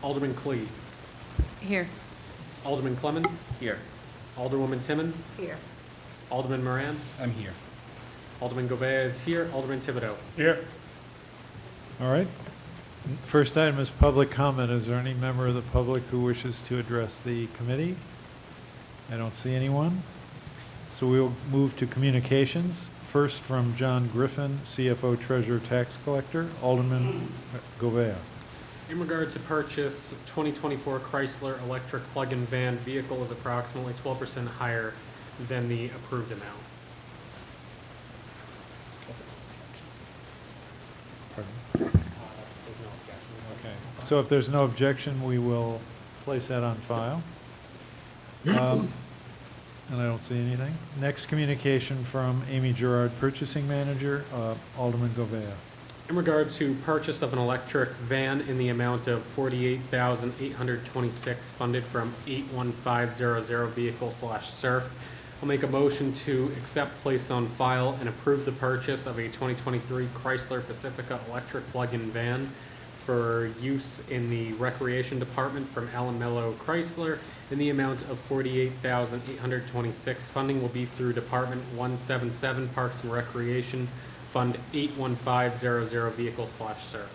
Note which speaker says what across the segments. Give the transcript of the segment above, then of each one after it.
Speaker 1: Alderman Clee.
Speaker 2: Here.
Speaker 1: Alderman Clemmons.
Speaker 3: Here.
Speaker 1: Alderwoman Timmons.
Speaker 2: Here.
Speaker 1: Alderman Moran.
Speaker 3: I'm here.
Speaker 1: Alderman Govea is here. Alderman Thibodeau.
Speaker 3: Here.
Speaker 4: All right. First item is public comment. Is there any member of the public who wishes to address the committee? I don't see anyone. So we will move to communications. First from John Griffin, CFO Treasurer Tax Collector. Alderman Govea.
Speaker 1: In regard to purchase, 2024 Chrysler electric plug-in van vehicle is approximately 12% higher than the approved amount.
Speaker 4: Pardon? Okay. So if there's no objection, we will place that on file. And I don't see anything. Next communication from Amy Gerard, Purchasing Manager, Alderman Govea.
Speaker 1: In regard to purchase of an electric van in the amount of $48,826 funded from 81500 vehicle/surf, I'll make a motion to accept, place on file, and approve the purchase of a 2023 Chrysler Pacifica electric plug-in van for use in the Recreation Department from Allen Mello Chrysler in the amount of $48,826. Funding will be through Department 177 Parks and Recreation, Fund 81500 vehicle/surf.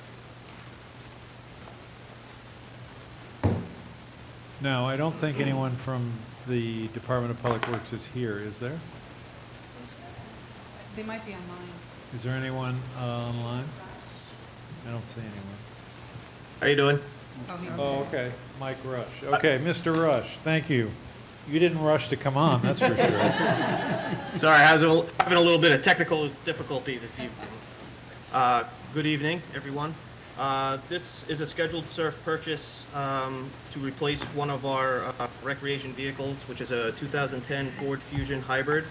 Speaker 4: Now, I don't think anyone from the Department of Public Works is here, is there?
Speaker 2: They might be online.
Speaker 4: Is there anyone online? I don't see anyone.
Speaker 5: How you doing?
Speaker 2: Oh, here.
Speaker 4: Oh, okay. Mike Rush. Okay, Mr. Rush, thank you. You didn't rush to come on, that's for sure.
Speaker 5: Sorry, I was having a little bit of technical difficulty this evening. Good evening, everyone. This is a scheduled surf purchase to replace one of our recreation vehicles, which is a 2010 Ford Fusion Hybrid.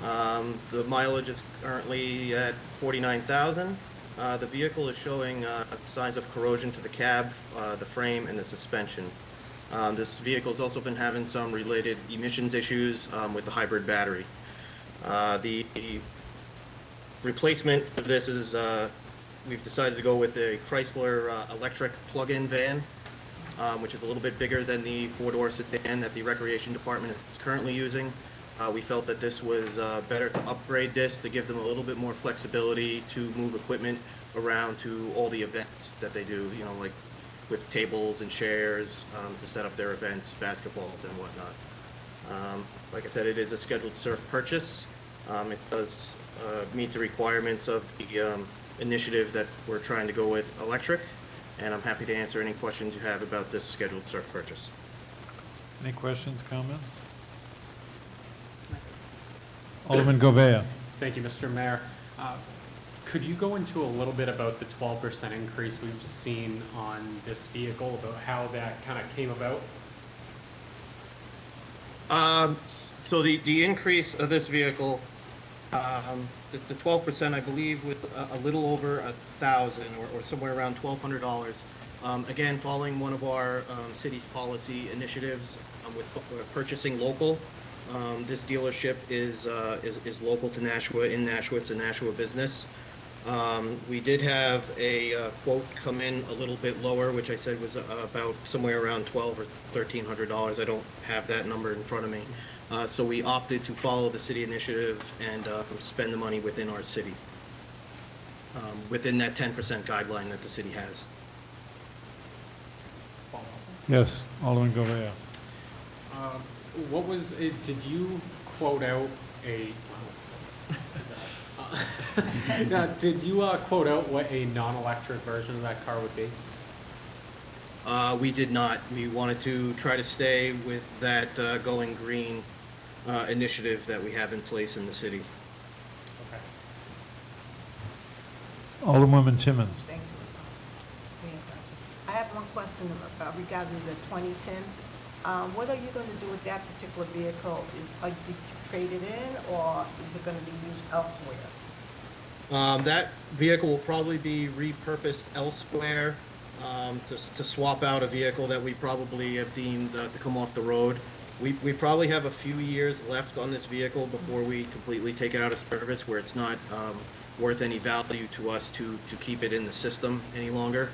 Speaker 5: The mileage is currently at 49,000. The vehicle is showing signs of corrosion to the cab, the frame, and the suspension. This vehicle has also been having some related emissions issues with the hybrid battery. The replacement for this is we've decided to go with a Chrysler electric plug-in van, which is a little bit bigger than the four-door sedan that the Recreation Department is currently using. We felt that this was better to upgrade this to give them a little bit more flexibility to move equipment around to all the events that they do, you know, like with tables and chairs to set up their events, basketballs and whatnot. Like I said, it is a scheduled surf purchase. It does meet the requirements of the initiative that we're trying to go with electric, and I'm happy to answer any questions you have about this scheduled surf purchase.
Speaker 4: Any questions, comments? Alderman Govea.
Speaker 1: Thank you, Mr. Mayor. Could you go into a little bit about the 12% increase we've seen on this vehicle, about how that kind of came about?
Speaker 5: So the increase of this vehicle, the 12%, I believe, with a little over 1,000 or somewhere around $1,200. Again, following one of our city's policy initiatives with purchasing local. This dealership is local to Nashua. In Nashua, it's a Nashua business. We did have a quote come in a little bit lower, which I said was about somewhere around $1,200 or $1,300. I don't have that number in front of me. So we opted to follow the city initiative and spend the money within our city, within that 10% guideline that the city has.
Speaker 4: Yes, Alderman Govea.
Speaker 1: What was it, did you quote out a, now, did you quote out what a non-electric version of that car would be?
Speaker 5: We did not. We wanted to try to stay with that going green initiative that we have in place in the city.
Speaker 1: Okay.
Speaker 4: Alderwoman Timmons.
Speaker 6: Thank you. I have one question regarding the 2010. What are you going to do with that particular vehicle? Did you trade it in, or is it going to be used elsewhere?
Speaker 5: That vehicle will probably be repurposed elsewhere to swap out a vehicle that we probably have deemed to come off the road. We probably have a few years left on this vehicle before we completely take it out of service, where it's not worth any value to us to keep it in the system any longer.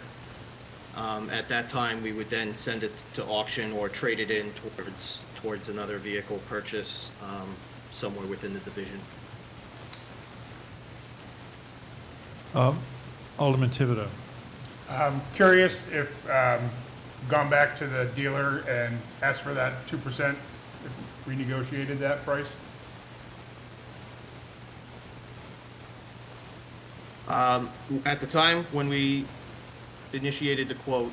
Speaker 5: At that time, we would then send it to auction or trade it in towards another vehicle purchase somewhere within the division.
Speaker 4: Alderman Thibodeau.
Speaker 3: I'm curious if gone back to the dealer and asked for that 2%, renegotiated that price?
Speaker 5: At the time when we initiated the quote,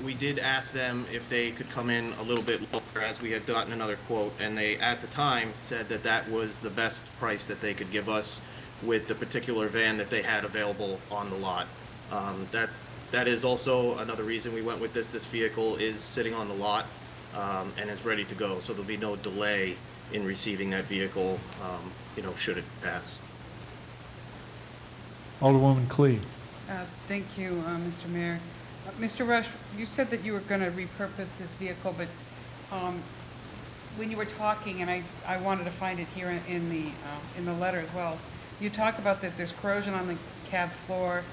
Speaker 5: we did ask them if they could come in a little bit lower as we had gotten another quote, and they at the time said that that was the best price that they could give us with the particular van that they had available on the lot. That is also another reason we went with this. This vehicle is sitting on the lot and is ready to go, so there'll be no delay in receiving that vehicle, should it pass.
Speaker 4: Alderwoman Clee.
Speaker 2: Thank you, Mr. Mayor. Mr. Rush, you said that you were going to repurpose this vehicle, but when you were talking, and I wanted to find it here in the letter as well, you talk about that there's corrosion on the cab floor,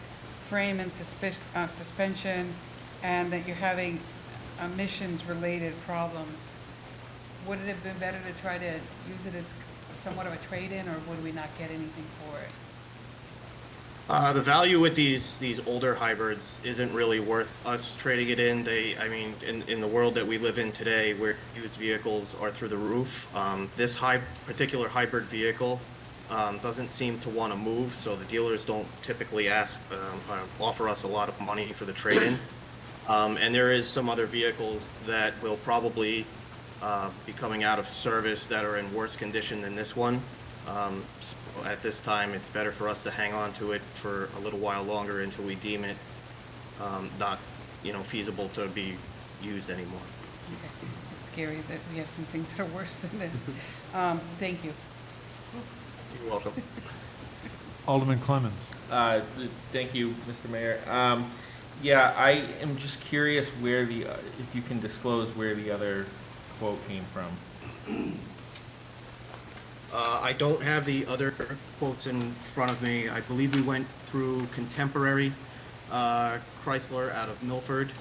Speaker 2: frame and suspension, and that you're having emissions-related problems. Would it have been better to try to use it as somewhat of a trade-in, or would we not get anything for it?
Speaker 5: The value with these older hybrids isn't really worth us trading it in. In the world that we live in today, where used vehicles are through the roof, this particular hybrid vehicle doesn't seem to want to move, so the dealers don't typically offer us a lot of money for the trade-in. And there is some other vehicles that will probably be coming out of service that are in worse condition than this one. So at this time, it's better for us to hang on to it for a little while longer until we deem it not, feasible to be used anymore.
Speaker 2: Okay. It's scary that we have some things that are worse than this. Thank you.
Speaker 5: You're welcome.
Speaker 4: Alderman Clemmons.
Speaker 7: Thank you, Mr. Mayor. Yeah, I am just curious if you can disclose where the other quote came from.
Speaker 5: I don't have the other quotes in front of me. I believe we went through Contemporary Chrysler out of Milford.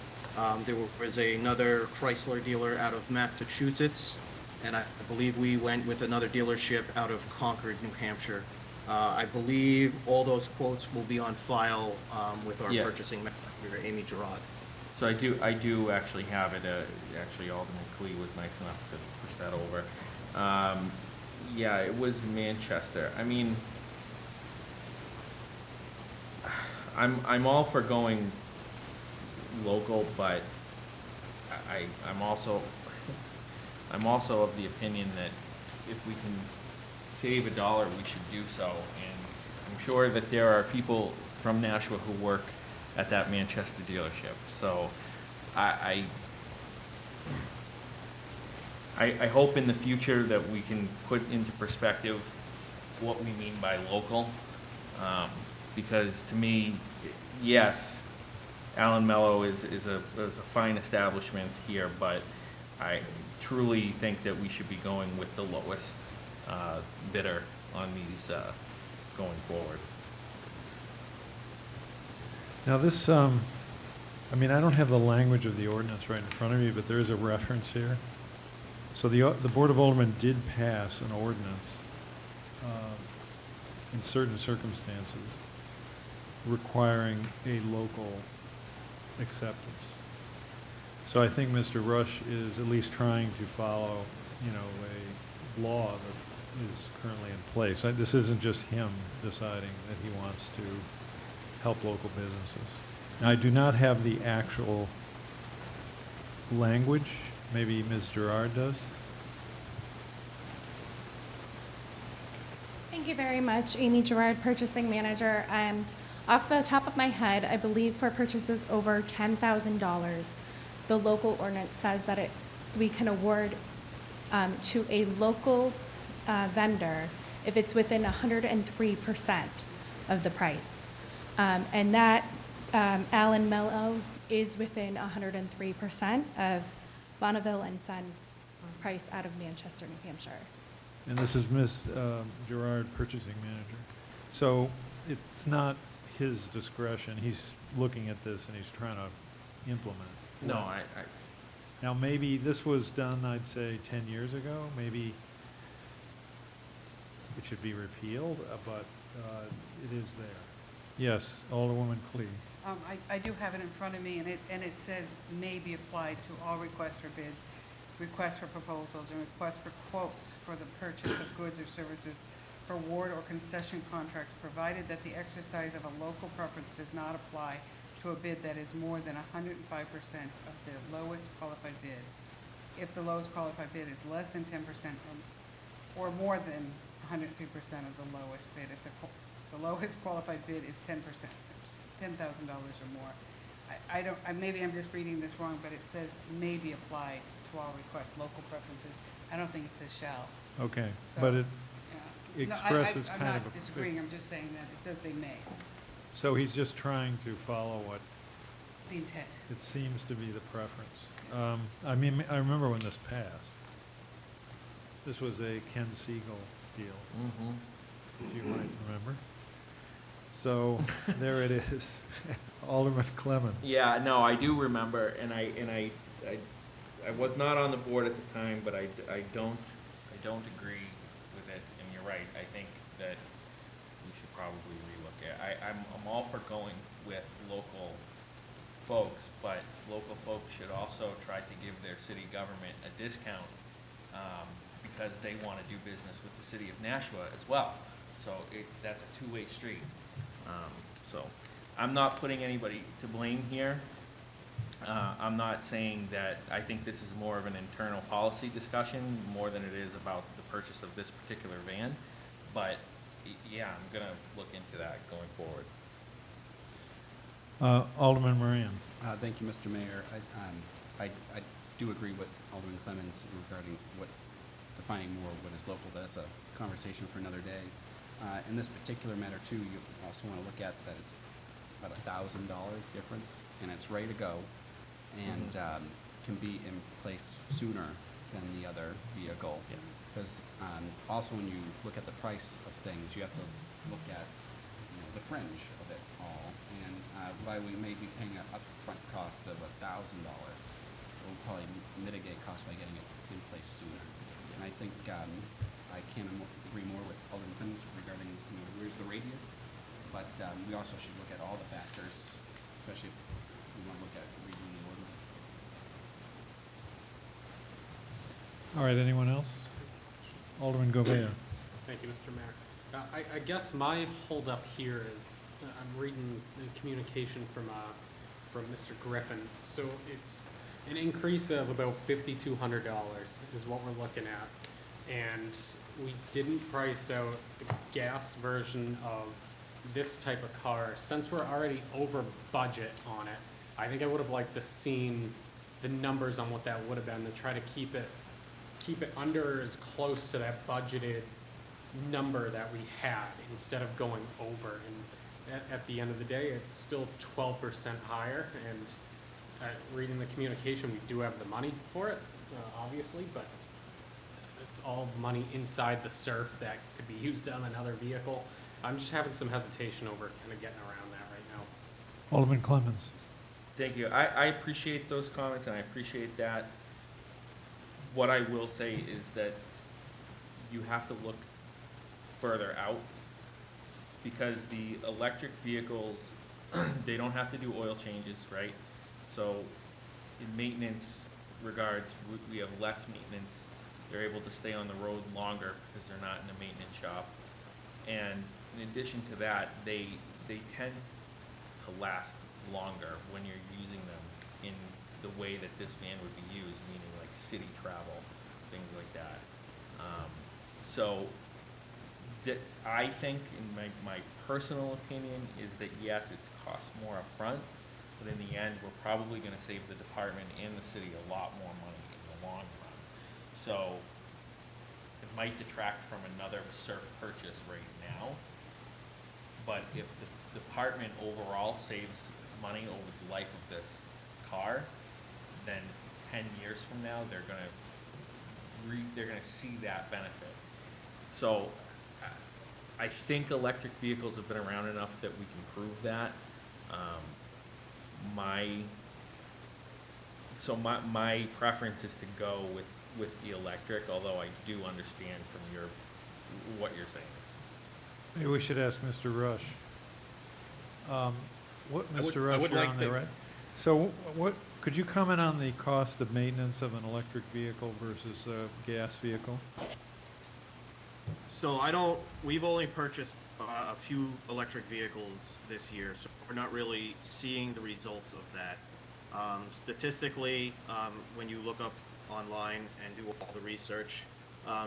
Speaker 5: There was another Chrysler dealer out of Massachusetts, and I believe we went with another dealership out of Concord, New Hampshire. I believe all those quotes will be on file with our purchasing manager, Amy Gerard.
Speaker 7: So I do actually have it. Actually, Alderman Clee was nice enough to push that over. Yeah, it was Manchester. I mean, I'm all for going local, but I'm also of the opinion that if we can save $1, we should do so. And I'm sure that there are people from Nashua who work at that Manchester dealership. So I hope in the future that we can put into perspective what we mean by local, because to me, yes, Allen Mello is a fine establishment here, but I truly think that we should be going with the lowest bidder on these going forward.
Speaker 4: Now this, I don't have the language of the ordinance right in front of me, but there is a reference here. So the Board of Aldermen did pass an ordinance in certain circumstances requiring a local acceptance. So I think Mr. Rush is at least trying to follow, a law that is currently in place. This isn't just him deciding that he wants to help local businesses. Now, I do not have the actual language. Maybe Ms. Gerard does.
Speaker 8: Thank you very much. Amy Gerard, Purchasing Manager. Off the top of my head, I believe for purchases over $10,000, the local ordinance says that we can award to a local vendor if it's within 103% of the price. And that Allen Mello is within 103% of Bonneville and Sons price out of Manchester, New Hampshire.
Speaker 4: And this is Ms. Gerard, Purchasing Manager. So it's not his discretion. He's looking at this and he's trying to implement.
Speaker 7: No, I,
Speaker 4: Now, maybe this was done, I'd say, 10 years ago, maybe it should be repealed, but it is there. Yes, Alderwoman Clee.
Speaker 2: I do have it in front of me, and it says may be applied to all requests for bids, requests for proposals, and requests for quotes for the purchase of goods or services for ward or concession contracts, provided that the exercise of a local preference does not apply to a bid that is more than 105% of the lowest qualified bid. If the lowest qualified bid is less than 10% or more than 103% of the lowest bid, if the lowest qualified bid is 10%, $10,000 or more. I don't, maybe I'm just reading this wrong, but it says may be applied to all requests, local preferences. I don't think it says shall.
Speaker 4: Okay,
Speaker 2: So,
Speaker 4: but it
Speaker 2: yeah. No,
Speaker 4: expresses
Speaker 2: I'm
Speaker 4: kind of
Speaker 2: not
Speaker 4: a...
Speaker 2: disagreeing, I'm just saying that it does say may,
Speaker 4: So he's just trying to follow what
Speaker 2: the intent.
Speaker 4: it seems to be the preference. I mean, I remember when this passed. This was a Ken Siegel deal, if you might remember. So there it is. Alderman Clemmons.
Speaker 7: yeah, no, I do remember, and I was not on the board at the time, but I don't agree with it, and you're right. I think that we should probably relook at. I'm all for going with local folks, but local folks should also try to give their city government a discount, because they want to do business with the city of Nashua as well. So that's a two-way street. So I'm not putting anybody to blame here. I'm not saying that, I think this is more of an internal policy discussion more than it is about the purchase of this particular van. But yeah, I'm gonna look into that going forward.
Speaker 4: Alderman Moran.
Speaker 9: Thank you, Mr. Mayor. I do agree with Alderman Clemmons regarding defining more what is local. That's a conversation for another day. In this particular matter, too, you also want to look at that it's about $1,000 difference, and it's ready to go, and can be in place sooner than the other vehicle. Because also when you look at the price of things, you have to look at the fringe of it all, and while we may be paying an upfront cost of $1,000, it will probably mitigate costs by getting it in place sooner. And I think I can't agree more with Alderman Clemmons regarding where's the radius, but we also should look at all the factors, especially if we want to look at redoing the ordinance.
Speaker 4: All right, anyone else? Alderman Govea.
Speaker 1: Thank you, Mr. Mayor. I guess my holdup here is, I'm reading the communication from Mr. Griffin. So it's an increase of about $5,200 is what we're looking at. And we didn't price out the gas version of this type of car. Since we're already over budget on it, I think I would have liked to seen the numbers on what that would have been to try to keep it under as close to that budgeted number that we had instead of going over. And at the end of the day, it's still 12% higher. And reading the communication, we do have the money for it, obviously, but it's all money inside the SURF that could be used on another vehicle. I'm just having some hesitation over kind of getting around that right now.
Speaker 4: Alderman Clemmons.
Speaker 7: Thank you. I appreciate those comments, and I appreciate that. What I will say is that you have to look further out, because the electric vehicles, they don't have to do oil changes, right? So in maintenance regards, we have less maintenance. They're able to stay on the road longer because they're not in a maintenance shop. And in addition to that, they tend to last longer when you're using them in the way that this van would be used, meaning like city travel, things like that. So that I think, in my personal opinion, is that yes, it's cost more upfront, but in the end, we're probably going to save the department and the city a lot more money in the long run. So it might detract from another SURF purchase right now, but if the department overall saves money over the life of this car, then 10 years from now, they're gonna see that benefit. So I think electric vehicles have been around enough that we can prove that. My So my preference is to go with the electric, although I do understand from what you're saying.
Speaker 4: Maybe we should ask Mr. Rush. Mr.
Speaker 5: I
Speaker 4: Rush,
Speaker 5: would
Speaker 4: you're
Speaker 5: like
Speaker 4: on there,
Speaker 5: to-
Speaker 4: right? So could you comment on the cost of maintenance of an electric vehicle versus a gas vehicle?
Speaker 5: So we've only purchased a few electric vehicles this year, so we're not really seeing the results of that. Statistically, when you look up online and do all the research,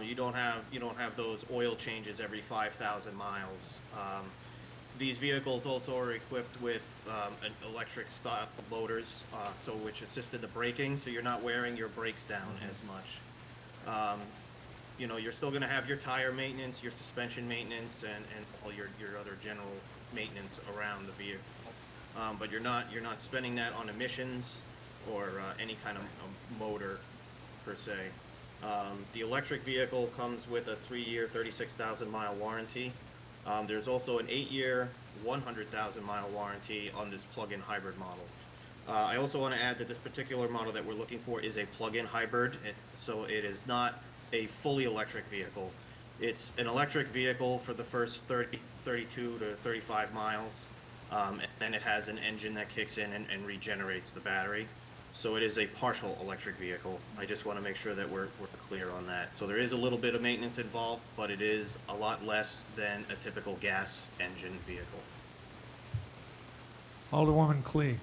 Speaker 5: you don't have those oil changes every 5,000 miles. These vehicles also are equipped with an electric style motors, which assisted the braking, so you're not wearing your brakes down as much. You're still going to have your tire maintenance, your suspension maintenance, and all your other general maintenance around the vehicle. But you're not spending that on emissions or any kind of motor per se. The electric vehicle comes with a 3-year, 36,000-mile warranty. There's also an 8-year, 100,000-mile warranty on this plug-in hybrid model. I also want to add that this particular model that we're looking for is a plug-in hybrid, so it is not a fully electric vehicle. It's an electric vehicle for the first 32 to 35 miles, and then it has an engine that kicks in and regenerates the battery. So it is a partial electric vehicle. I just want to make sure that we're clear on that. So there is a little bit of maintenance involved, but it is a lot less than a typical gas engine vehicle.
Speaker 4: Alderwoman Clee.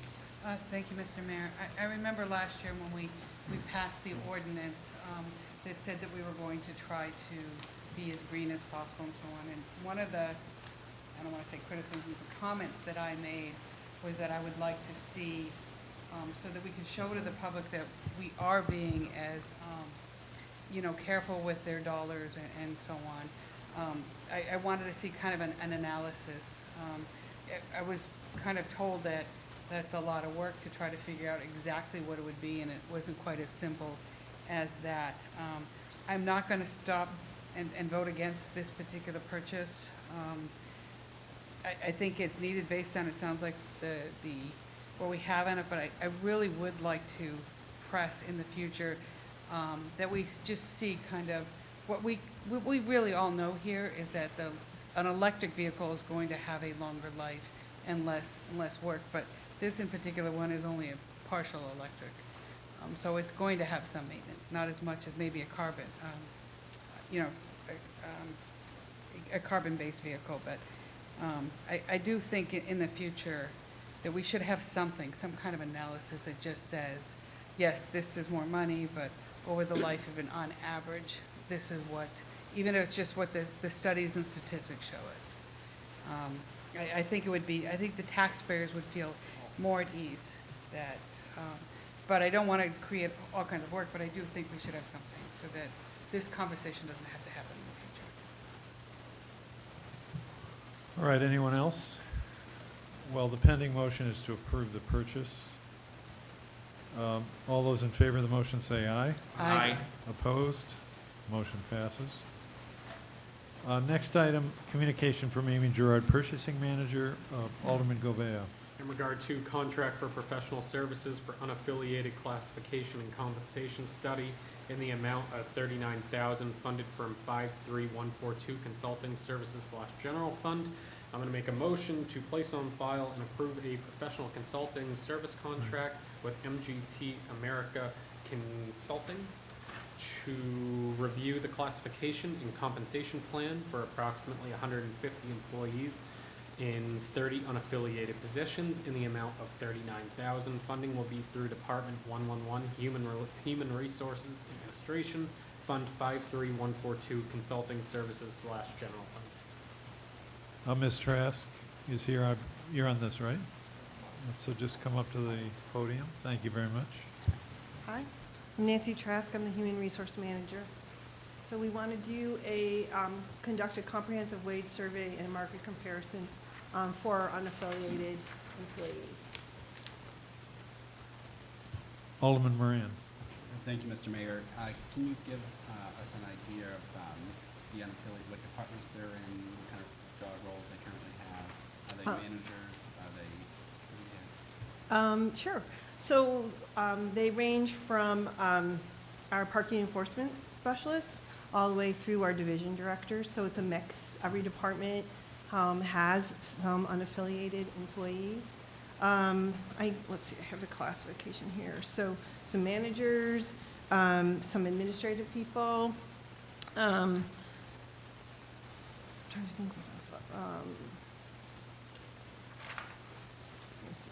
Speaker 2: Thank you, Mr. Mayor. I remember last year when we passed the ordinance that said that we were going to try to be as green as possible and so on. And one of the, I don't want to say criticisms, but comments that I made was that I would like to see, so that we can show to the public that we are being as, careful with their dollars and so on. I wanted to see kind of an analysis. I was kind of told that that's a lot of work to try to figure out exactly what it would be, and it wasn't quite as simple as that. I'm not going to stop and vote against this particular purchase. I think it's needed based on, it sounds like, what we have in it, but I really would like to press in the future that we just see kind of what we really all know here is that an electric vehicle is going to have a longer life and less work, but this in particular one is only a partial electric. So it's going to have some maintenance, not as much as maybe a carbon, a carbon-based vehicle, but I do think in the future that we should have some kind of analysis that just says, yes, this is more money, but over the life of it, on average, this is what, even if it's just what the studies and statistics show us. I think the taxpayers would feel more at ease that, but I don't want to create all kinds of work, but I do think we should have something so that this conversation doesn't have to happen in the future.
Speaker 4: All right, anyone else? Well, the pending motion is to approve the purchase. All those in favor of the motion say aye.
Speaker 2: Aye.
Speaker 4: Opposed? Motion passes. Next item, communication from Amy Gerard, Purchasing Manager, Alderman Govea.
Speaker 1: In regard to contract for professional services for unaffiliated classification and compensation study in the amount of $39,000 funded from 53142 Consulting Services / General Fund. I'm going to make a motion to place on file and approve a professional consulting service contract with MGT America Consulting to review the classification and compensation plan for approximately 150 employees in 30 unaffiliated positions in the amount of $39,000. Funding will be through Department 111 Human Resources Administration, Fund 53142 Consulting Services / General Fund.
Speaker 4: Ms. Trask is here. You're on this, right? So just come up to the podium. Thank you very much.
Speaker 10: Hi, I'm Nancy Trask. I'm the Human Resource Manager. So we want to do conduct a comprehensive wage survey and market comparison for our unaffiliated employees.
Speaker 4: Alderman Moran.
Speaker 9: Thank you, Mr. Mayor. Can you give us an idea of the unaffiliated, what departments they're in, what kind of job roles they currently have? Are they managers? Are they city heads?
Speaker 10: Sure. So they range from our parking enforcement specialists all the way through our division directors. So it's a mix. Every department has some unaffiliated employees. Let's see, I have the classification here. So some managers, some administrative people. Trying to think what else. Let me see.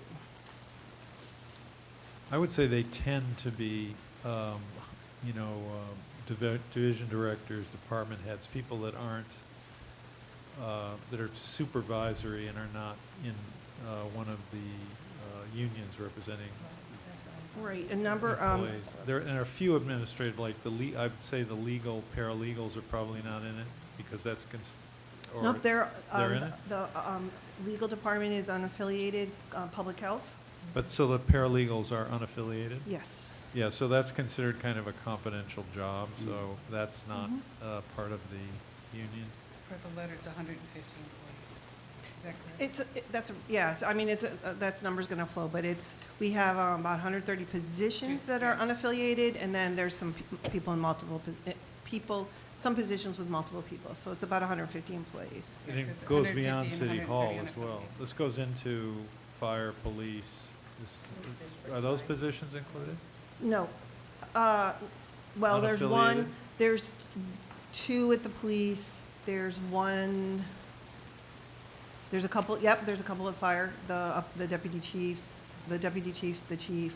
Speaker 4: I would say they tend to be, division directors, department heads, people that aren't, that are supervisory and are not in one of the unions representing
Speaker 10: Right, a number,
Speaker 4: employees. There are a few administrative, like I would say the legal, paralegals are probably not in it, because that's, or
Speaker 10: nope, they're
Speaker 4: in it?
Speaker 10: the legal department is unaffiliated, public health,
Speaker 4: But, so the paralegals are unaffiliated?
Speaker 10: yes.
Speaker 4: Yeah, so that's considered kind of a confidential job, so that's not part of the union.
Speaker 2: For the letter, it's 150 employees. Is that correct?
Speaker 10: Yes, I mean, that's number's gonna flow, but we have about 130 positions that are unaffiliated, and then there's some people in multiple, some positions with multiple people, so it's about 150 employees.
Speaker 4: And
Speaker 2: Yeah, 'cause
Speaker 4: it goes
Speaker 2: 150
Speaker 4: beyond
Speaker 2: and
Speaker 4: City Hall
Speaker 2: 130
Speaker 4: as well.
Speaker 2: unaffiliated.
Speaker 4: This goes into fire, police. Are those positions included?
Speaker 10: No, well, there's one,
Speaker 4: Unaffiliated?
Speaker 10: there's two at the police, there's one, there's a couple at fire, the deputy chiefs, the chief,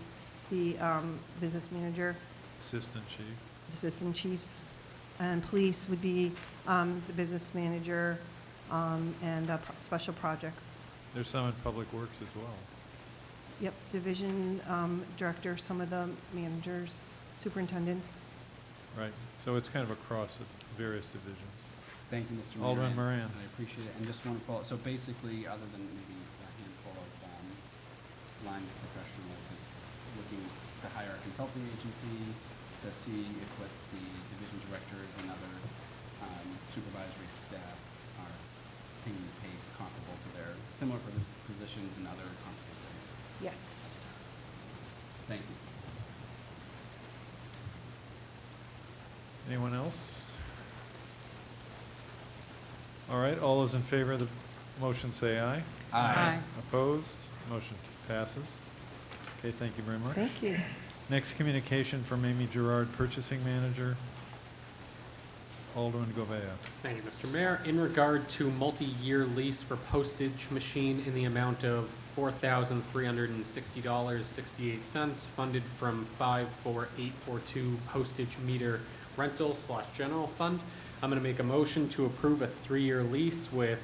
Speaker 10: the business manager,
Speaker 4: Assistant chief?
Speaker 10: assistant chiefs, and police would be the business manager and special projects.
Speaker 4: There's some in Public Works as well.
Speaker 10: Yep, division director, some of the managers, superintendents.
Speaker 4: Right, so it's kind of across the various divisions.
Speaker 9: Thank you, Mr. Mayor.
Speaker 4: Alderman
Speaker 9: and-
Speaker 4: Moran.
Speaker 9: and I appreciate it. And just one follow, so basically, other than maybe a handful of line professionals, it's looking to hire a consulting agency to see if what the division directors and other supervisory staff are being paid comparable to their similar positions in other comparable cities.
Speaker 10: Yes.
Speaker 9: Thank you.
Speaker 4: Anyone else? All right, all those in favor of the motion say aye.
Speaker 2: Aye.
Speaker 4: Opposed? Motion passes. Okay, thank you very much.
Speaker 10: Thank you.
Speaker 4: Next communication from Amy Gerard, Purchasing Manager. Alderman Govea.
Speaker 1: Thank you, Mr. Mayor. In regard to multi-year lease for postage machine in the amount of $4,360.68, funded from 54842 postage meter rental / general fund. I'm going to make a motion to approve a 3-year lease with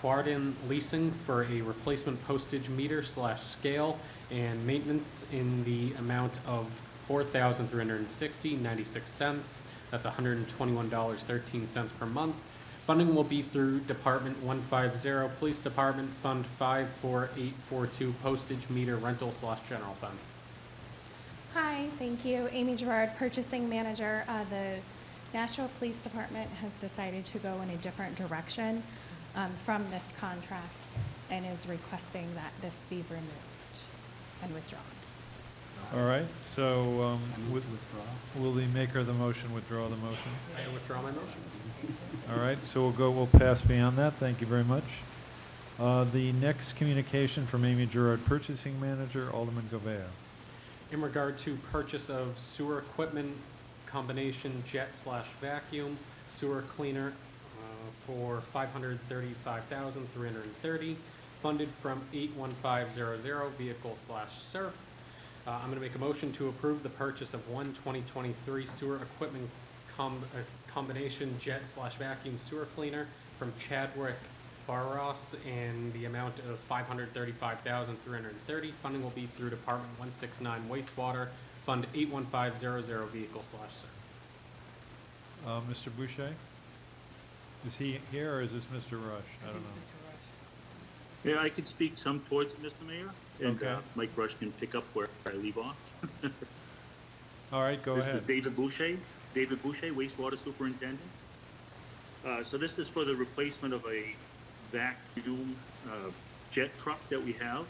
Speaker 1: Quardin Leasing for a replacement postage meter / scale and maintenance in the amount of $4,360.96. That's $121.13 per month. Funding will be through Department 150, Police Department, Fund 54842, Postage Meter Rental / General Fund.
Speaker 8: Hi, thank you. Amy Gerard, Purchasing Manager. The Nashville Police Department has decided to go in a different direction from this contract and is requesting that this be removed and withdrawn.
Speaker 4: All right, so
Speaker 9: I move to withdraw.
Speaker 4: will the maker of the motion withdraw the motion?
Speaker 1: I withdraw my motion.
Speaker 4: All right, so we'll pass beyond that. Thank you very much. The next communication from Amy Gerard, Purchasing Manager, Alderman Govea.
Speaker 1: In regard to purchase of sewer equipment, combination jet / vacuum, sewer cleaner for $535,330, funded from 81500 vehicle / surf. I'm going to make a motion to approve the purchase of one 2023 sewer equipment combination jet / vacuum sewer cleaner from Chadwick Barros in the amount of $535,330. Funding will be through Department 169 wastewater, Fund 81500 vehicle / surf.
Speaker 4: Mr. Boucher? Is he here, or is this Mr. Rush? I don't know.
Speaker 11: Yeah, I could speak some towards it, Mr. Mayor, and
Speaker 4: Okay.
Speaker 11: Mike Rush can pick up where I leave off.
Speaker 4: All right, go
Speaker 11: This is
Speaker 4: ahead.
Speaker 11: David Boucher, wastewater superintendent. So this is for the replacement of a vacuum jet truck that we have.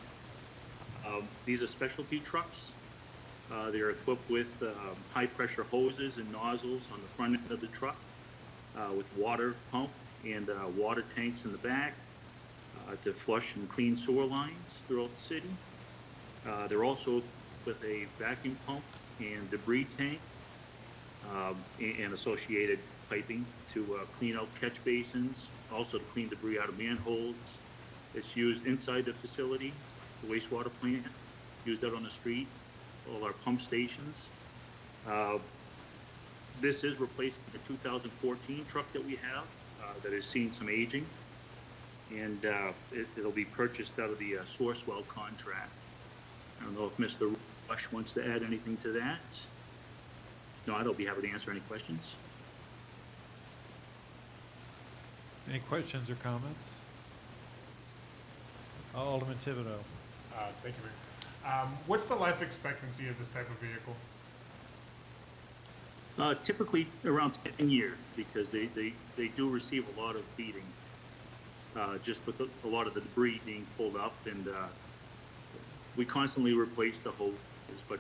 Speaker 11: These are specialty trucks. They're equipped with high-pressure hoses and nozzles on the front end of the truck, with water pump and water tanks in the back to flush and clean sewer lines throughout the city. They're also with a vacuum pump and debris tank and associated piping to clean out catch basins, also to clean debris out of manholes. It's used inside the facility, the wastewater plant, used out on the street, all our pump stations. This is replacing the 2014 truck that we have that has seen some aging, and it'll be purchased out of the Sourcewell contract. I don't know if Mr. Rush wants to add anything to that. If not, I'll be happy to answer any questions.
Speaker 4: Any questions or comments? Alderman Thibodeau.
Speaker 3: Thank you, Mayor. What's the life expectancy of this type of vehicle?
Speaker 11: Typically around 10 years, because they do receive a lot of beating, just with a lot of the debris being pulled up, and we constantly replace the hoses, but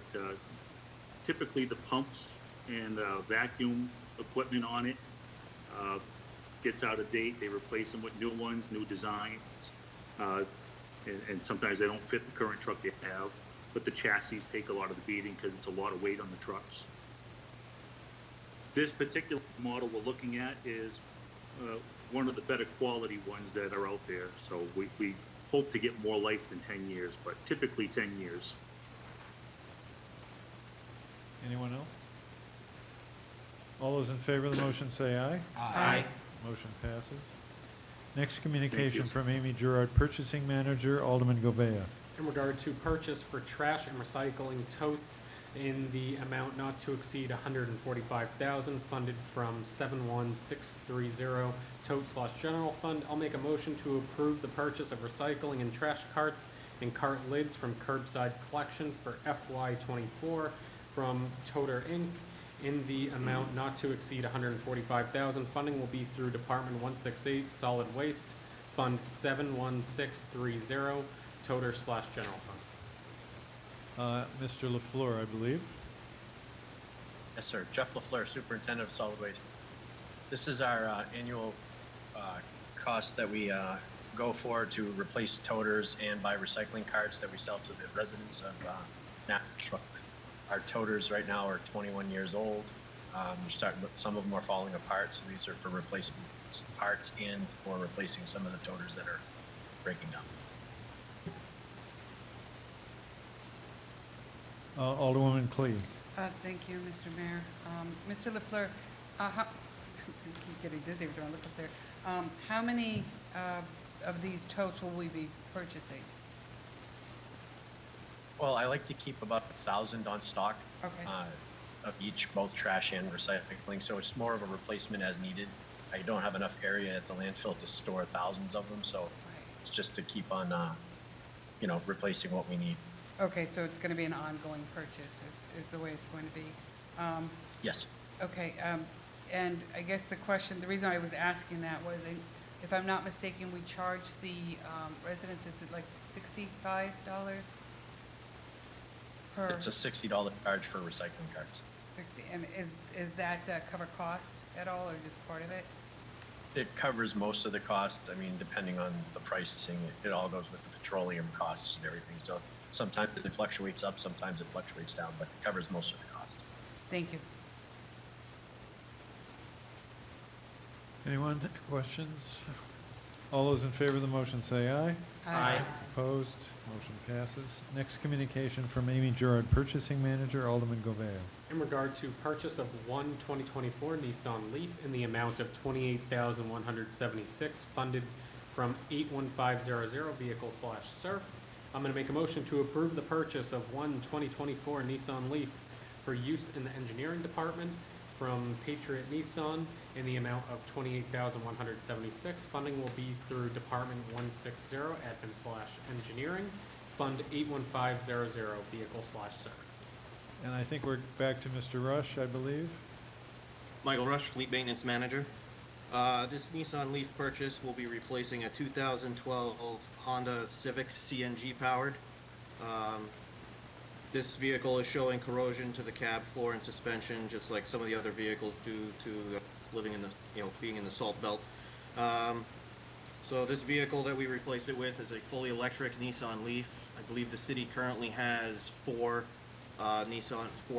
Speaker 11: typically the pumps and vacuum equipment on it gets out of date. They replace them with new ones, new designs, and sometimes they don't fit the current truck they have, but the chassis take a lot of the beating because it's a lot of weight on the trucks. This particular model we're looking at is one of the better quality ones that are out there, so we hope to get more life than 10 years, but typically 10 years.
Speaker 4: Anyone else? All those in favor of the motion say aye.
Speaker 1: Aye.
Speaker 4: Motion passes. Next communication from Amy Gerard, Purchasing Manager, Alderman Govea.
Speaker 1: In regard to purchase for trash and recycling totes in the amount not to exceed $145,000, funded from 71630 tote/general fund. I'll make a motion to approve the purchase of recycling and trash carts and cart lids from Curbside Collection for FY24 from Toter Inc. in the amount not to exceed $145,000. Funding will be through Department 168 Solid Waste, Fund 71630, Toter/general fund.
Speaker 4: Mr. LaFleur, I believe.
Speaker 12: Yes, sir. Jeff LaFleur, Superintendent of Solid Waste. This is our annual cost that we go for to replace toters and buy recycling carts that we sell to the residents of Nashua. Our toters right now are 21 years old. We're starting, but some of them are falling apart, so these are for replacement parts and for replacing some of the toters that are breaking down.
Speaker 4: Alderwoman Clee.
Speaker 2: Thank you, Mr. Mayor. Mr. LaFleur, I keep getting dizzy every time I look up there. How many of these totes will we be purchasing?
Speaker 12: Well, I like to keep about 1,000 on stock.
Speaker 2: Okay.
Speaker 12: Of each, both trash and recycling, so it's more of a replacement as needed. I don't have enough area at the landfill to store thousands of them, so it's just to keep on, replacing what we need.
Speaker 2: Okay, so it's going to be an ongoing purchase is the way it's going to be.
Speaker 12: Yes.
Speaker 2: Okay, and I guess the reason I was asking that was, if I'm not mistaken, we charge the residents, is it like $65 per?
Speaker 12: It's a $60 charge for recycling carts.
Speaker 2: 60, and is that cover cost at all, or just part of it?
Speaker 12: It covers most of the cost. I mean, depending on the pricing, it all goes with the petroleum costs and everything. So sometimes it fluctuates up, sometimes it fluctuates down, but it covers most of the cost.
Speaker 2: Thank you.
Speaker 4: Anyone? Questions? All those in favor of the motion say aye.
Speaker 1: Aye.
Speaker 4: Opposed? Motion passes. Next communication from Amy Gerard, Purchasing Manager, Alderman Govea.
Speaker 1: In regard to purchase of one 2024 Nissan Leaf in the amount of $28,176, funded from 81500 vehicle/surf. I'm going to make a motion to approve the purchase of one 2024 Nissan Leaf for use in the engineering department from Patriot Nissan in the amount of $28,176. Funding will be through Department 160 Admin/Engineering, Fund 81500 vehicle/surf.
Speaker 4: And I think we're back to Mr. Rush, I believe.
Speaker 5: Michael Rush, Fleet Maintenance Manager. This Nissan Leaf purchase will be replacing a 2012 Honda Civic CNG powered. This vehicle is showing corrosion to the cab floor and suspension, just like some of the other vehicles due to living in the, being in the salt belt. So this vehicle that we replace it with is a fully electric Nissan Leaf. I believe the city currently has four or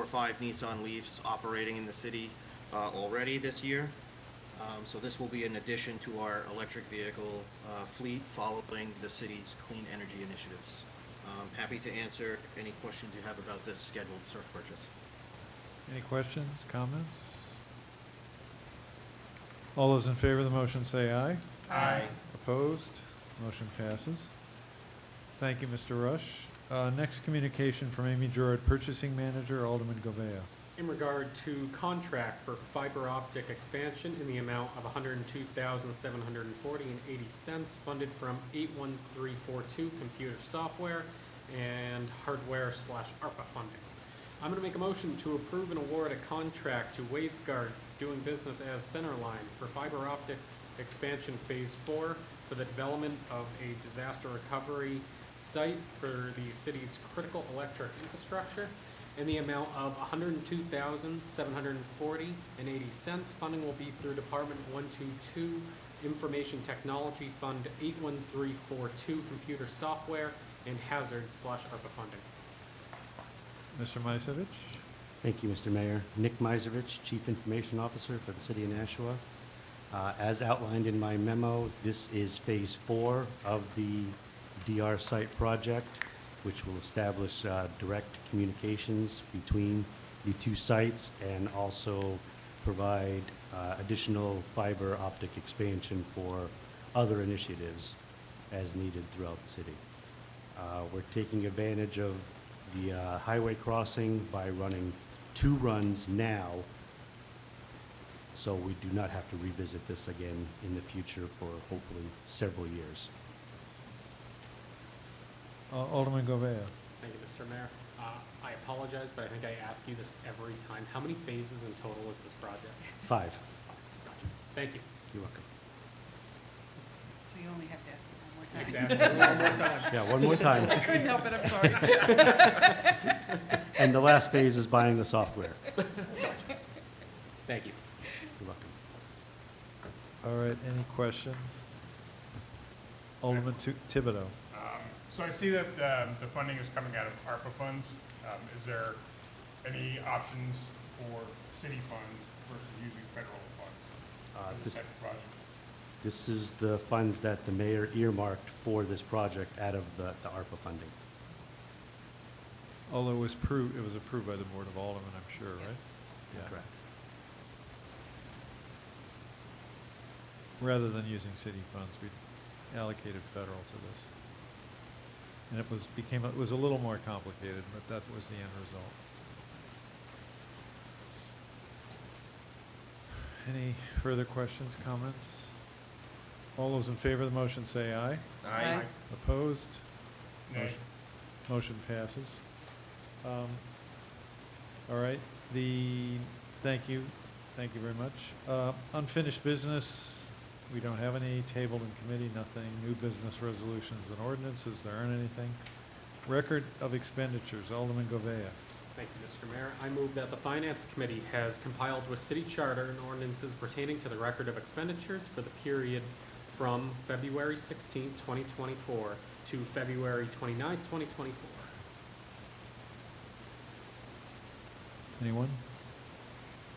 Speaker 5: five Nissan Leafs operating in the city already this year. So this will be an addition to our electric vehicle fleet following the city's clean energy initiatives. Happy to answer any questions you have about this scheduled surf purchase.
Speaker 4: Any questions, comments? All those in favor of the motion say aye.
Speaker 3: Aye.
Speaker 4: Opposed? Motion passes. Thank you, Mr. Rush. Next communication from Amy Gerard, Purchasing Manager, Alderman Govea.
Speaker 1: In regard to contract for fiber optic expansion in the amount of $102,740.80 funded from 81342 computer software and hardware/ARPA funding. I'm going to make a motion to approve and award a contract to Waveguard doing business as Centerline for fiber optic expansion phase 4 for the development of a disaster recovery site for the city's critical electric infrastructure in the amount of $102,740.80. Funding will be through Department 122 Information Technology Fund 81342 computer software and hazard/ARPA funding.
Speaker 4: Mr. Misevich?
Speaker 13: Thank you, Mr. Mayor. Nick Misevich, Chief Information Officer for the City of Nashua. As outlined in my memo, this is Phase 4 of the DR site project, which will establish direct communications between the two sites and also provide additional fiber optic expansion for other initiatives as needed throughout the city. We're taking advantage of the highway crossing by running 2 runs now, so we do not have to revisit this again in the future for hopefully several years.
Speaker 4: Alderman Govea.
Speaker 1: Thank you, Mr. Mayor. I apologize, but I think I ask you this every time. How many phases in total is this project?
Speaker 13: 5.
Speaker 1: Gotcha. Thank you.
Speaker 13: You're welcome.
Speaker 2: So you only have to ask it one more time.
Speaker 1: Exactly. One more time.
Speaker 13: Yeah, one more time.
Speaker 2: I couldn't help it, I'm sorry.
Speaker 13: And the last phase is buying the software.
Speaker 1: Thank you.
Speaker 13: You're welcome.
Speaker 4: All right, any questions? Alderman Thibodeau.
Speaker 3: So I see that the funding is coming out of ARPA funds. Is there any options for city funds versus using federal funds for this type of project?
Speaker 13: This is the funds that the mayor earmarked for this project out of the ARPA funding.
Speaker 4: Although it was approved by the Board of Aldermen, I'm sure, right? Yeah.
Speaker 13: Correct.
Speaker 4: Rather than using city funds, we allocated federal to this. And it was a little more complicated, but that was the end result. Any further questions, comments? All those in favor of the motion say aye.
Speaker 2: Aye.
Speaker 4: Opposed?
Speaker 3: Nay.
Speaker 4: Motion passes. All right, thank you very much. Unfinished business, we don't have any. Tabled in committee, nothing. New business resolutions and ordinances, there aren't anything. Record of expenditures, Alderman Govea.
Speaker 1: Thank you, Mr. Mayor. I move that the Finance Committee has compiled with city charter and ordinances pertaining to the record of expenditures for the period from February 16, 2024 to February 29, 2024.
Speaker 4: Anyone?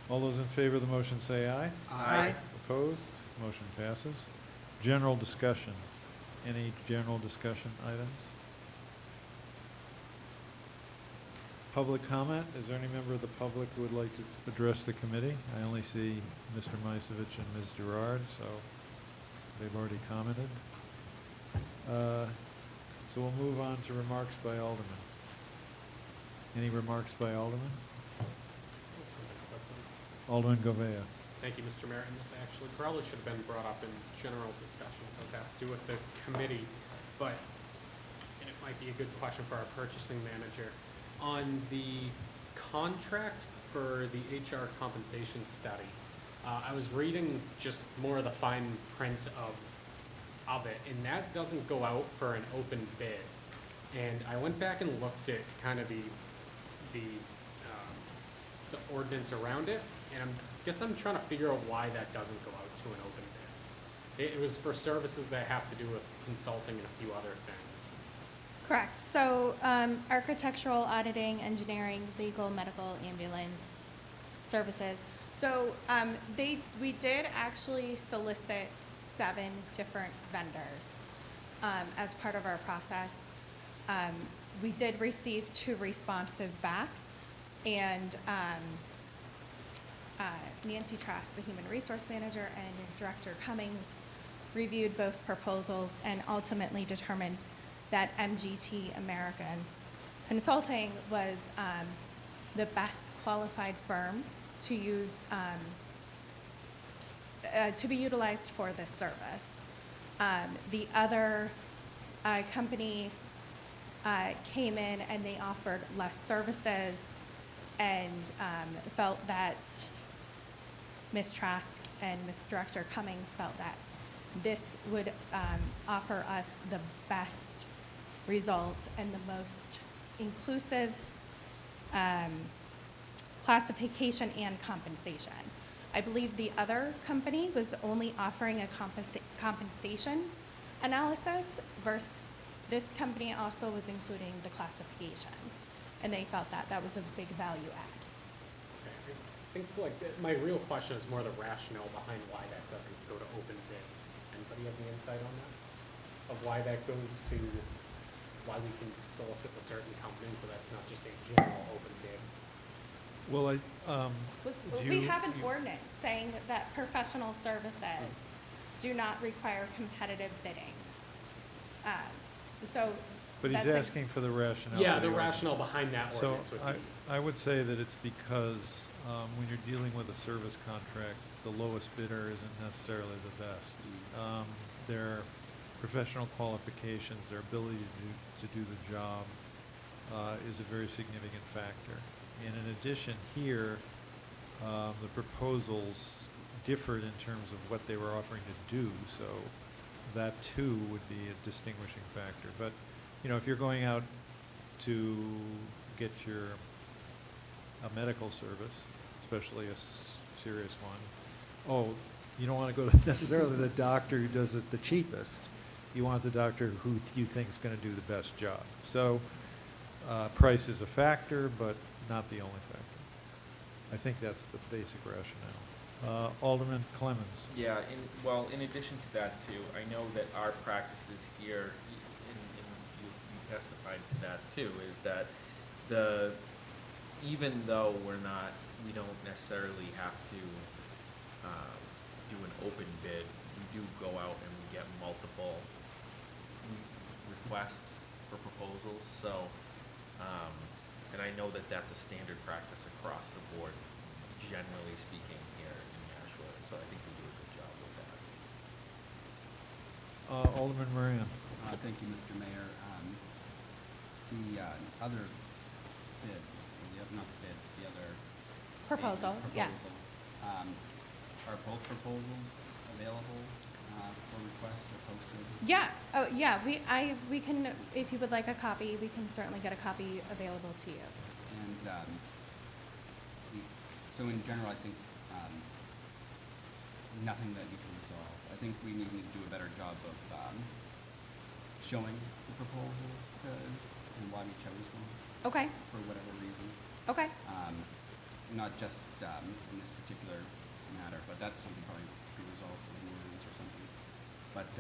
Speaker 4: All those in favor of the motion say aye.
Speaker 2: Aye.
Speaker 4: Opposed? Motion passes. General discussion. Any general discussion items? Public comment? Is there any member of the public who would like to address the committee? I only see Mr. Misevich and Ms. Gerard, so they've already commented. So we'll move on to remarks by Alderman. Any remarks by Alderman? Alderman Govea.
Speaker 1: Thank you, Mr. Mayor. And this actually probably should have been brought up in general discussion. It does have to do with the committee, but and it might be a good question for our purchasing manager. On the contract for the HR compensation study, I was reading just more of the fine print of it, and that doesn't go out for an open bid. And I went back and looked at kind of the the ordinance around it, and I'm trying to figure out why that doesn't go out to an open bid. It was for services that have to do with consulting and a few other things.
Speaker 8: Correct. So architectural, auditing, engineering, legal, medical, ambulance services. So we did actually solicit 7 different vendors as part of our process. We did receive 2 responses back, and Nancy Trask, the Human Resource Manager, and Director Cummings reviewed both proposals and ultimately determined that MGT American Consulting was the best qualified firm to use, to be utilized for this service. The other company came in and they offered less services and felt that Ms. Trask and Ms. Director Cummings felt that this would offer us the best results and the most inclusive classification and compensation. I believe the other company was only offering a compensation analysis versus this company also was including the classification. And they felt that that was a big value add.
Speaker 1: Okay. I think my real question is more the rationale behind why that doesn't go to open bid. Anybody have any insight on that? Of why that goes to, why we can solicit to certain companies, but that's not just a general open bid?
Speaker 4: Well,
Speaker 8: We have an ordinance saying that professional services do not require competitive bidding.
Speaker 4: But he's
Speaker 8: that's
Speaker 4: asking for the rationale.
Speaker 1: Yeah,
Speaker 4: of
Speaker 1: the
Speaker 4: ordinance.
Speaker 1: rationale behind that
Speaker 4: So
Speaker 1: ordinance would be.
Speaker 4: I would say that it's because when you're dealing with a service contract, the lowest bidder isn't necessarily the best. Their professional qualifications, their ability to do the job is a very significant factor. And in addition here, the proposals differed in terms of what they were offering to do, so that too would be a distinguishing factor. But, you know, if you're going out to get a medical service, especially a serious one, you don't want to go to necessarily the doctor who does it the cheapest. You want the doctor who you think is going to do the best job. So price is a factor, but not the only factor. I think that's the basic rationale. Alderman Clemmons.
Speaker 7: Yeah, in addition to that too, I know that our practices here, and you testified to that too, is that even though we don't necessarily have to do an open bid, we do go out and we get multiple requests for proposals, so, and I know that that's a standard practice across the board, generally speaking, here in Nashua, so I think we do a good job with that.
Speaker 4: Alderman Moran.
Speaker 9: Thank you, Mr. Mayor. The other bid, the other
Speaker 8: Proposal, yeah.
Speaker 9: Are both proposals available for requests or posted?
Speaker 8: Yeah, we can, if you would like a copy, we can certainly get a copy available to you.
Speaker 9: And so in general, I think nothing that you can resolve. I think we need to do a better job of showing the proposals and why we chose them.
Speaker 8: Okay,
Speaker 9: For whatever reason.
Speaker 8: okay.
Speaker 9: Not just in this particular matter, but that's something probably be resolved with an ordinance or something. But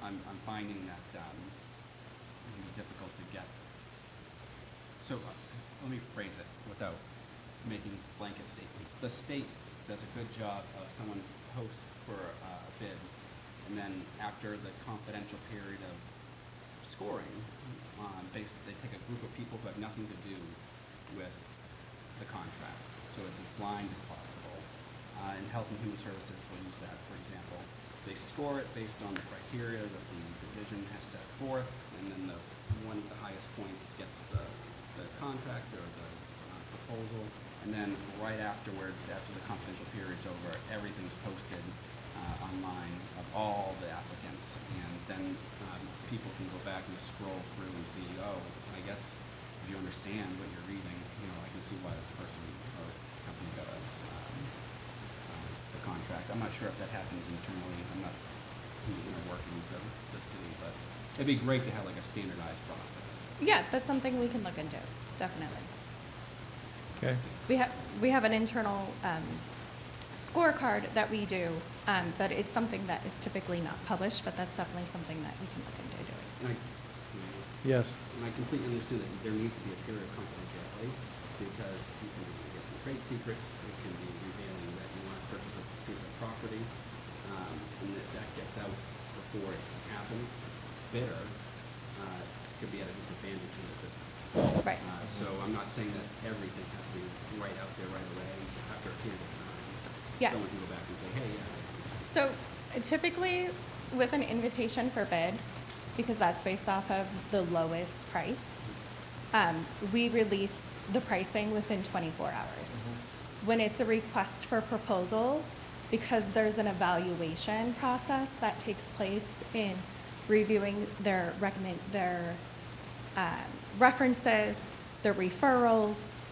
Speaker 9: I'm finding that it can be difficult to get. So let me phrase it without making blanket statements. The state does a good job of someone posts for a bid, and then after the confidential period of scoring, they take a group of people who have nothing to do with the contract. So it's as blind as possible. In Health and Human Services, we'll use that, for example. They score it based on the criteria that the division has set forth, and then the one with the highest points gets the contract or the proposal. And then right afterwards, after the confidential period's over, everything's posted online of all the applicants. And then people can go back and scroll through and see, oh, I guess if you understand what you're reading, you know, I can see why this person or company got the contract. I'm not sure if that happens internally. I'm not in the inner workings of the city, but it'd be great to have like a standardized process.
Speaker 8: Yeah, that's something we can look into, definitely.
Speaker 4: Okay.
Speaker 8: We have an internal scorecard that we do, but it's something that is typically not published, but that's definitely something that we can look into doing.
Speaker 9: And
Speaker 4: Yes.
Speaker 9: and I completely understand that there needs to be a period of confidentiality because you can get some trade secrets, it can be revealing that you want to purchase a piece of property, and if that gets out before it happens, bidder could be at a disadvantage in the business.
Speaker 8: Right.
Speaker 9: So I'm not saying that everything has to be right out there right away. So after a period of time,
Speaker 8: Yeah.
Speaker 9: someone can go back and say, hey, yeah.
Speaker 8: So typically with an invitation for bid, because that's based off of the lowest price, we release the pricing within 24 hours. When it's a request for proposal, because there's an evaluation process that takes place in reviewing their references, their referrals,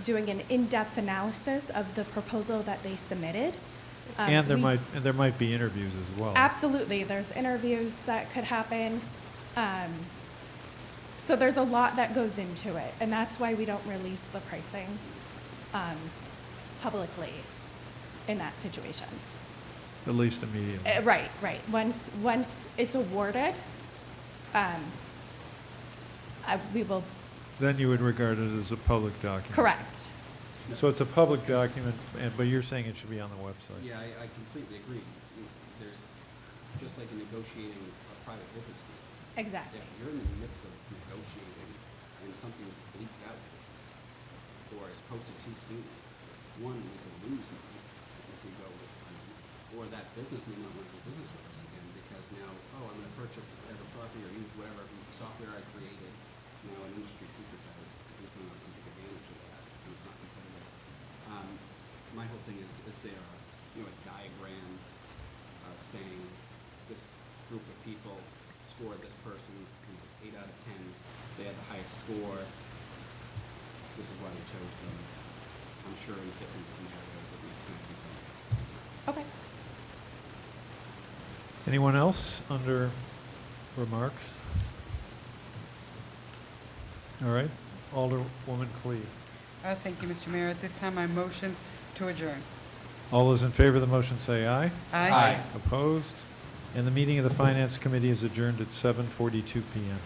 Speaker 8: doing an in-depth analysis of the proposal that they submitted.
Speaker 4: And there
Speaker 8: we-
Speaker 4: might be interviews as well.
Speaker 8: Absolutely, there's interviews that could happen. So there's a lot that goes into it, and that's why we don't release the pricing publicly in that situation.
Speaker 4: At least immediately.
Speaker 8: Right. Once it's awarded, we will,
Speaker 4: Then you would regard it as a public document.
Speaker 8: correct.
Speaker 4: So it's a public document, but you're saying it should be on the website.
Speaker 9: Yeah, I completely agree. There's, just like in negotiating a private business deal.
Speaker 8: Exactly.
Speaker 9: If you're in the midst of negotiating and something leaks out or is posted too soon, one, we could lose money if we go with someone, or that business may not want to do business with us again because now, I'm going to purchase whatever property or use whatever software I created. Now an industry secret's out, and someone else can take advantage of that, and it's not competitive. My whole thing is there a diagram of saying this group of people scored this person 8 out of 10. They had the highest score. This is why they chose them. I'm sure in different scenarios it makes sense in some.
Speaker 8: Okay.
Speaker 4: Anyone else under remarks? All right, Alderwoman Cleve.
Speaker 2: Thank you, Mr. Mayor. At this time, I motion to adjourn.
Speaker 4: All those in favor of the motion say aye.
Speaker 2: Aye.
Speaker 4: Opposed? And the meeting of the Finance Committee is adjourned at 7:42 PM.